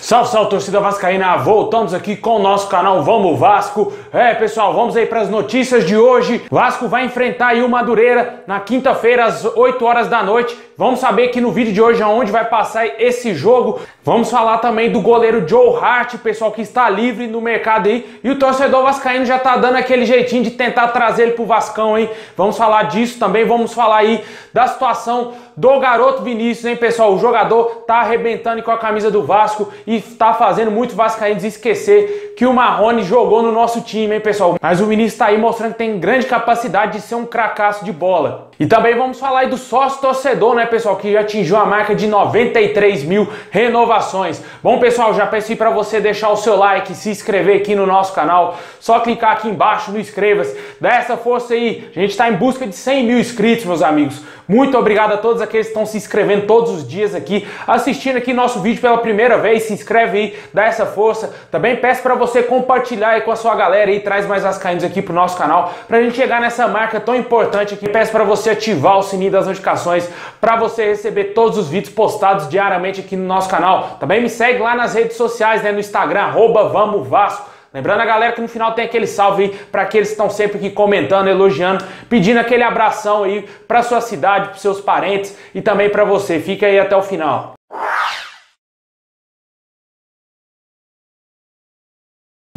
Salve, salve, torcida vascaína! Voltamos aqui com o nosso canal Vamos Vasco. Pessoal, vamos aí para as notícias de hoje. Vasco vai enfrentar aí o Madureira na quinta-feira às 8 horas da noite. Vamos saber aqui no vídeo de hoje aonde vai passar esse jogo. Vamos falar também do goleiro Joe Hart, pessoal, que está livre no mercado aí. E o torcedor vascaíno já tá dando aquele jeitinho de tentar trazer ele pro Vascão, hein? Vamos falar disso também. Vamos falar aí da situação do garoto Vinícius, hein, pessoal? O jogador tá arrebentando com a camisa do Vasco e tá fazendo muito vascaínos esquecer que o Marrone jogou no nosso time, hein, pessoal? Mas o Vinícius tá aí mostrando que tem grande capacidade de ser um cracaço de bola. E também vamos falar aí do sócio torcedor, né, pessoal, que já atingiu a marca de 93 mil renovações. Bom, pessoal, já peço para você deixar o seu like, se inscrever aqui no nosso canal. Só clicar aqui embaixo no inscreva-se. Dá essa força aí. A gente está em busca de 100 mil inscritos, meus amigos. Muito obrigado a todos aqueles que estão se inscrevendo todos os dias aqui, assistindo aqui nosso vídeo pela primeira vez. Se inscreve aí, dá essa força. Também peço para você compartilhar aí com a sua galera e traz mais vascaínos aqui pro nosso canal, pra gente chegar nessa marca tão importante aqui. Peço para você ativar o sininho das notificações para você receber todos os vídeos postados diariamente aqui no nosso canal. Também me segue lá nas redes sociais, né, no Instagram, @VamosVasco. Lembrando a galera que no final tem aquele salve aí para aqueles que estão sempre aqui comentando, elogiando, pedindo aquele abração aí para sua cidade, para seus parentes e também para você. Fica aí até o final.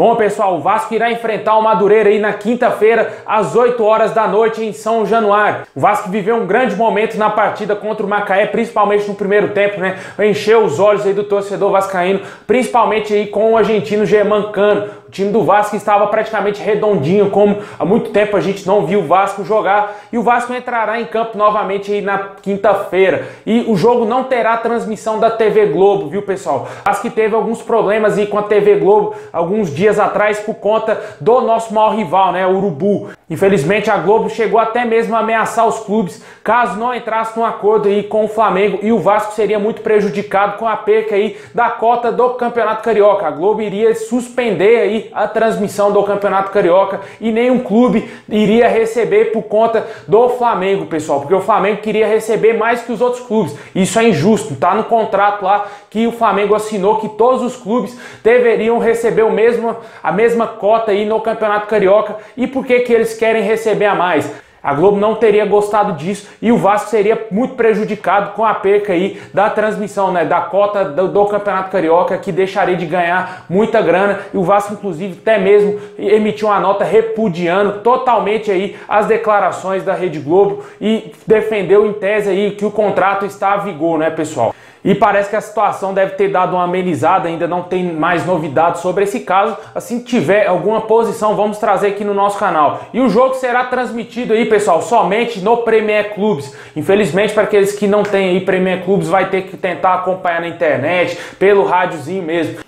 Bom, pessoal, o Vasco irá enfrentar o Madureira aí na quinta-feira, às 8 horas da noite em São Januário. O Vasco viveu um grande momento na partida contra o Macaé, principalmente no primeiro tempo, né? Encheu os olhos aí do torcedor vascaíno, principalmente aí com o argentino Germán Cano. O time do Vasco estava praticamente redondinho, como há muito tempo a gente não viu o Vasco jogar. E o Vasco entrará em campo novamente aí na quinta-feira. E o jogo não terá transmissão da TV Globo, viu, pessoal? O Vasco teve alguns problemas aí com a TV Globo alguns dias atrás por conta do nosso maior rival, né, o Urubu. Infelizmente a Globo chegou até mesmo a ameaçar os clubes caso não entrasse num acordo aí com o Flamengo, e o Vasco seria muito prejudicado com a perca aí da cota do Campeonato Carioca. A Globo iria suspender aí a transmissão do Campeonato Carioca e nenhum clube iria receber por conta do Flamengo, pessoal, porque o Flamengo queria receber mais que os outros clubes. Isso é injusto, tá no contrato lá que o Flamengo assinou que todos os clubes deveriam receber a mesma cota aí no Campeonato Carioca. E por que que eles querem receber a mais? A Globo não teria gostado disso e o Vasco seria muito prejudicado com a perca aí da transmissão, né, da cota do Campeonato Carioca, que deixaria de ganhar muita grana. E o Vasco, inclusive, até mesmo emitiu uma nota repudiando totalmente aí as declarações da Rede Globo e defendeu em tese aí que o contrato está a vigor, né, pessoal? E parece que a situação deve ter dado uma amenizada, ainda não tem mais novidades sobre esse caso. Assim que tiver alguma posição, vamos trazer aqui no nosso canal. E o jogo será transmitido aí, pessoal, somente no Premier Clubes. Infelizmente, para aqueles que não têm aí Premier Clubes, vai ter que tentar acompanhar na internet, pelo rádiozinho mesmo.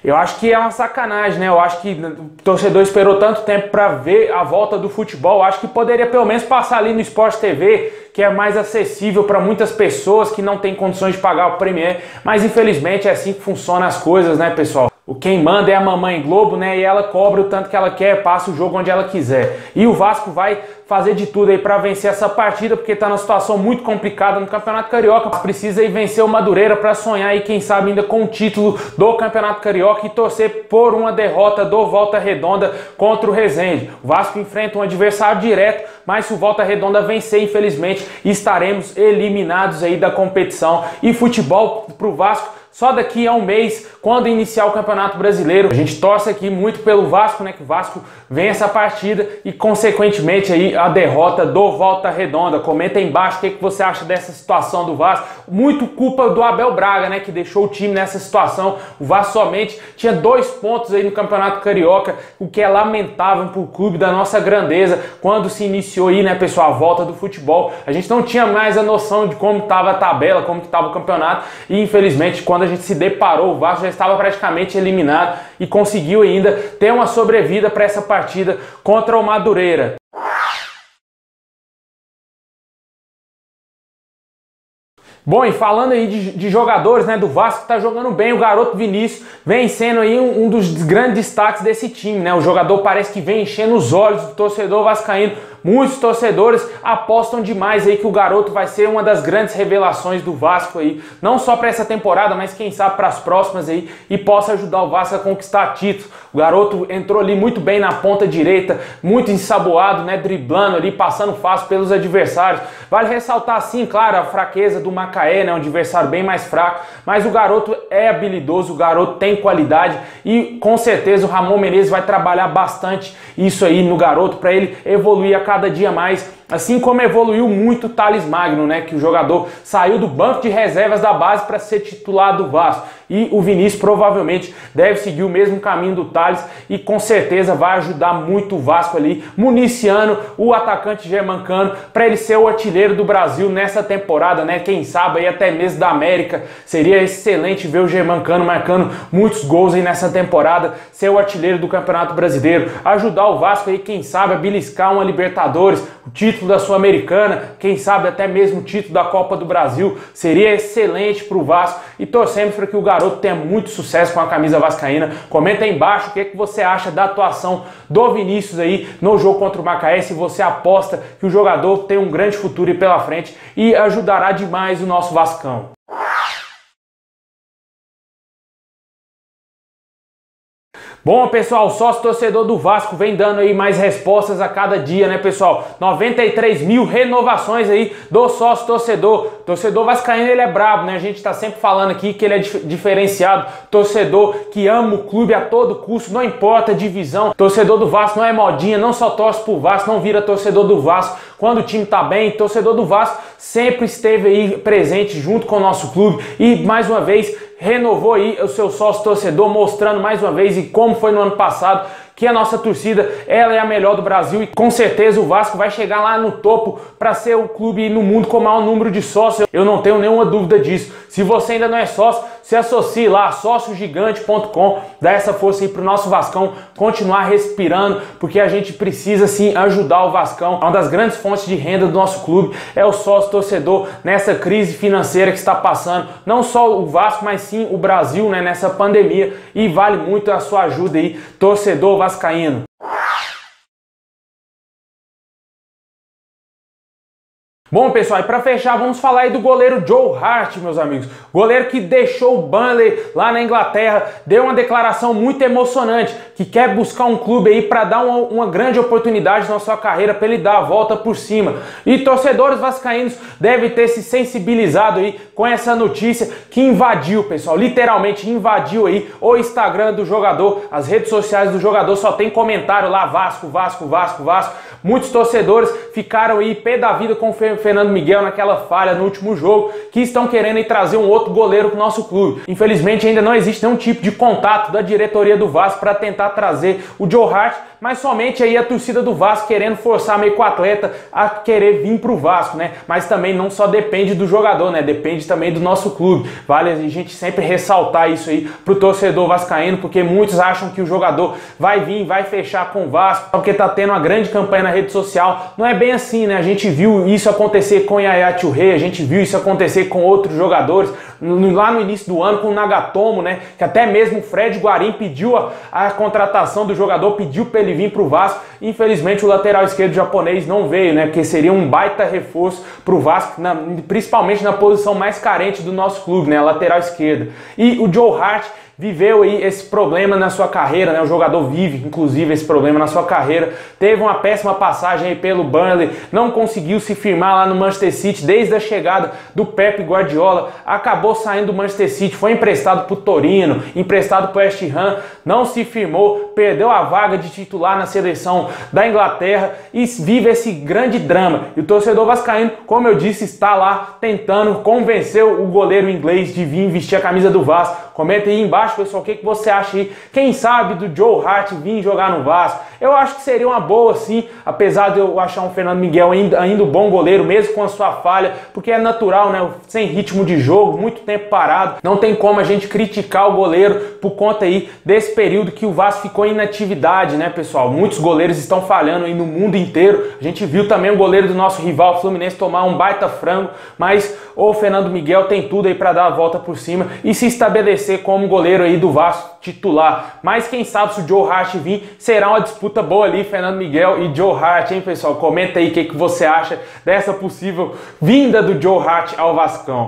Eu acho que é uma sacanagem, né? Eu acho que o torcedor esperou tanto tempo para ver a volta do futebol. Eu acho que poderia pelo menos passar ali no Sport TV, que é mais acessível para muitas pessoas que não têm condições de pagar o Premier. Mas infelizmente é assim que funcionam as coisas, né, pessoal? Quem manda é a mamãe Globo, né? E ela cobra o tanto que ela quer, passa o jogo onde ela quiser. E o Vasco vai fazer de tudo aí para vencer essa partida, porque tá numa situação muito complicada no Campeonato Carioca. Precisa aí vencer o Madureira para sonhar aí, quem sabe, ainda com o título do Campeonato Carioca e torcer por uma derrota do Volta Redonda contra o Resende. O Vasco enfrenta um adversário direto, mas se o Volta Redonda vencer, infelizmente, estaremos eliminados aí da competição. E futebol pro Vasco só daqui a um mês, quando iniciar o Campeonato Brasileiro. A gente torce aqui muito pelo Vasco, né? Que o Vasco vença a partida e, consequentemente, aí a derrota do Volta Redonda. Comenta aí embaixo o que você acha dessa situação do Vasco. Muito culpa do Abel Braga, né? Que deixou o time nessa situação. O Vasco somente tinha 2 pontos aí no Campeonato Carioca, o que é lamentável para o clube da nossa grandeza. Quando se iniciou aí, né, pessoal, a volta do futebol, a gente não tinha mais a noção de como estava a tabela, como que estava o campeonato. E, infelizmente, quando a gente se deparou, o Vasco já estava praticamente eliminado e conseguiu ainda ter uma sobrevida para essa partida contra o Madureira. Bom, e falando aí de jogadores, né, do Vasco que tá jogando bem, o garoto Vinícius vem sendo aí um dos grandes destaques desse time, né? O jogador parece que vem enchendo os olhos do torcedor vascaíno Muitos torcedores apostam demais aí que o garoto vai ser uma das grandes revelações do Vasco aí, não só para essa temporada, mas quem sabe para as próximas aí, e possa ajudar o Vasco a conquistar títulos. O garoto entrou ali muito bem na ponta direita, muito ensaboado, né, driblando ali, passando fácil pelos adversários. Vale ressaltar, sim, claro, a fraqueza do Macaé, né, um adversário bem mais fraco, mas o garoto é habilidoso, o garoto tem qualidade e com certeza o Ramon Menezes vai trabalhar bastante isso aí no garoto para ele evoluir a cada dia mais. Assim como evoluiu muito o Thales Magno, né, que o jogador saiu do banco de reservas da base para ser titular do Vasco. E o Vinícius provavelmente deve seguir o mesmo caminho do Thales e com certeza vai ajudar muito o Vasco ali, municiando o atacante germancano para ele ser o artilheiro do Brasil nessa temporada, né? Quem sabe aí até mesmo da América. Seria excelente ver o germancano marcando muitos gols aí nessa temporada, ser o artilheiro do Campeonato Brasileiro, ajudar o Vasco aí, quem sabe, a beliscar uma Libertadores, o título da Sul-Americana, quem sabe até mesmo o título da Copa do Brasil. Seria excelente para o Vasco e torcemos para que o garoto tenha muito sucesso com a camisa vascaína. Comenta aí embaixo o que você acha da atuação do Vinícius aí no jogo contra o Macaé, se você aposta que o jogador tem um grande futuro aí pela frente e ajudará demais o nosso Vascão. Bom, pessoal, o sócio torcedor do Vasco vem dando aí mais respostas a cada dia, né, pessoal? 93 mil renovações aí do sócio torcedor. Torcedor vascaíno, ele é brabo, né? A gente tá sempre falando aqui que ele é diferenciado. Torcedor que ama o clube a todo custo, não importa a divisão. Torcedor do Vasco não é modinha, não só torce pro Vasco, não vira torcedor do Vasco quando o time tá bem. Torcedor do Vasco sempre esteve aí presente junto com o nosso clube e, mais uma vez, renovou aí o seu sócio torcedor, mostrando mais uma vez, e como foi no ano passado, que a nossa torcida, ela é a melhor do Brasil e com certeza o Vasco vai chegar lá no topo para ser o clube no mundo com o maior número de sócios. Eu não tenho nenhuma dúvida disso. Se você ainda não é sócio, se associe lá, sóciogigante.com, dá essa força aí pro nosso Vascão continuar respirando, porque a gente precisa sim ajudar o Vascão. Uma das grandes fontes de renda do nosso clube é o sócio torcedor nessa crise financeira que está passando, não só o Vasco, mas sim o Brasil, né, nessa pandemia, e vale muito a sua ajuda aí, torcedor vascaíno. Bom, pessoal, e para fechar, vamos falar aí do goleiro Joe Hart, meus amigos. Goleiro que deixou o Burnley lá na Inglaterra, deu uma declaração muito emocionante, que quer buscar um clube aí para dar uma grande oportunidade na sua carreira, para ele dar a volta por cima. E torcedores vascaínos devem ter se sensibilizado aí com essa notícia que invadiu, pessoal, literalmente invadiu aí o Instagram do jogador, as redes sociais do jogador, só tem comentário lá, Vasco, Vasco, Vasco, Vasco. Muitos torcedores ficaram aí pé da vida com o Fernando Miguel naquela falha no último jogo, que estão querendo aí trazer um outro goleiro para o nosso clube. Infelizmente ainda não existe nenhum tipo de contato da diretoria do Vasco para tentar trazer o Joe Hart, mas somente aí a torcida do Vasco querendo forçar meio que o atleta a querer vir para o Vasco, né? Mas também não só depende do jogador, né? Depende também do nosso clube. Vale a gente sempre ressaltar isso aí pro torcedor vascaíno, porque muitos acham que o jogador vai vir, vai fechar com o Vasco, porque tá tendo uma grande campanha na rede social. Não é bem assim, né? A gente viu isso acontecer com Yaya Touré, a gente viu isso acontecer com outros jogadores, lá no início do ano com o Nagatomo, né? Que até mesmo o Fred Guarim pediu a contratação do jogador, pediu para ele vir para o Vasco. Infelizmente o lateral esquerdo japonês não veio, né? Porque seria um baita reforço para o Vasco, principalmente na posição mais carente do nosso clube, né? A lateral esquerda. E o Joe Hart viveu aí esse problema na sua carreira, né? O jogador vive, inclusive, esse problema na sua carreira. Teve uma péssima passagem aí pelo Burnley, não conseguiu se firmar lá no Manchester City desde a chegada do Pep Guardiola. Acabou saindo do Manchester City, foi emprestado para o Torino, emprestado para o West Ham, não se firmou, perdeu a vaga de titular na seleção da Inglaterra e vive esse grande drama. E o torcedor vascaíno, como eu disse, está lá tentando convencer o goleiro inglês de vir vestir a camisa do Vasco. Comenta aí embaixo, pessoal, o que você acha aí? Quem sabe do Joe Hart vir jogar no Vasco? Eu acho que seria uma boa, sim, apesar de eu achar um Fernando Miguel ainda um bom goleiro, mesmo com a sua falha, porque é natural, né? Sem ritmo de jogo, muito tempo parado. Não tem como a gente criticar o goleiro por conta aí desse período que o Vasco ficou em inatividade, né, pessoal? Muitos goleiros estão falhando aí no mundo inteiro. A gente viu também o goleiro do nosso rival Fluminense tomar um baita frango, mas o Fernando Miguel tem tudo aí para dar a volta por cima e se estabelecer como goleiro aí do Vasco, titular. Mas quem sabe se o Joe Hart vir, será uma disputa boa ali, Fernando Miguel e Joe Hart, hein, pessoal? Comenta aí o que você acha dessa possível vinda do Joe Hart ao Vascão.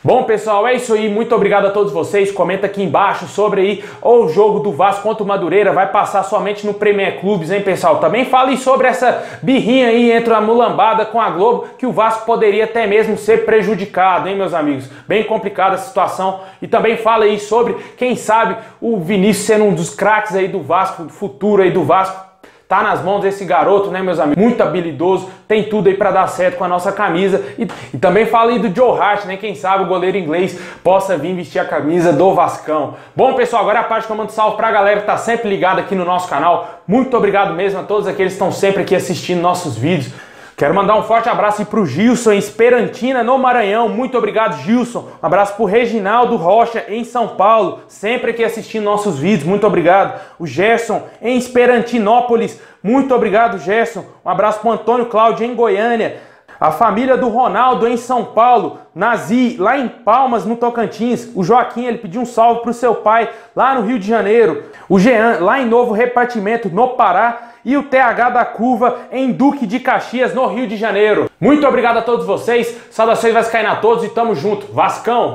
Bom, pessoal, é isso aí. Muito obrigado a todos vocês. Comenta aqui embaixo sobre aí o jogo do Vasco contra o Madureira. Vai passar somente no Premier Clubes, hein, pessoal? Também fale sobre essa birrinha aí entre a mulambada com a Globo, que o Vasco poderia até mesmo ser prejudicado, hein, meus amigos? Bem complicada a situação. E também fala aí sobre, quem sabe, o Vinícius sendo um dos craques aí do Vasco, do futuro aí do Vasco. Tá nas mãos desse garoto, né, meus amigos? Muito habilidoso, tem tudo aí pra dar certo com a nossa camisa. E também fala aí do Joe Hart, né? Quem sabe o goleiro inglês possa vir vestir a camisa do Vascão. Bom, pessoal, agora é a parte que eu mando salve pra galera que tá sempre ligada aqui no nosso canal. Muito obrigado mesmo a todos aqueles que estão sempre aqui assistindo nossos vídeos. Quero mandar um forte abraço para o Gilson em Esperantina, no Maranhão. Muito obrigado, Gilson. Um abraço para o Reginaldo Rocha, em São Paulo, sempre aqui assistindo nossos vídeos. Muito obrigado. O Gerson, em Esperantinópolis. Muito obrigado, Gerson. Um abraço para o Antônio Cláudio, em Goiânia. A família do Ronaldo, em São Paulo. Nazi, lá em Palmas, no Tocantins. O Joaquim, ele pediu um salve para o seu pai, lá no Rio de Janeiro. O Jean, lá em Novo Repartimento, no Pará. E o TH da Curva, em Duque de Caxias, no Rio de Janeiro. Muito obrigado a todos vocês. Saudações vascaínas a todos e tamo junto. Vascão!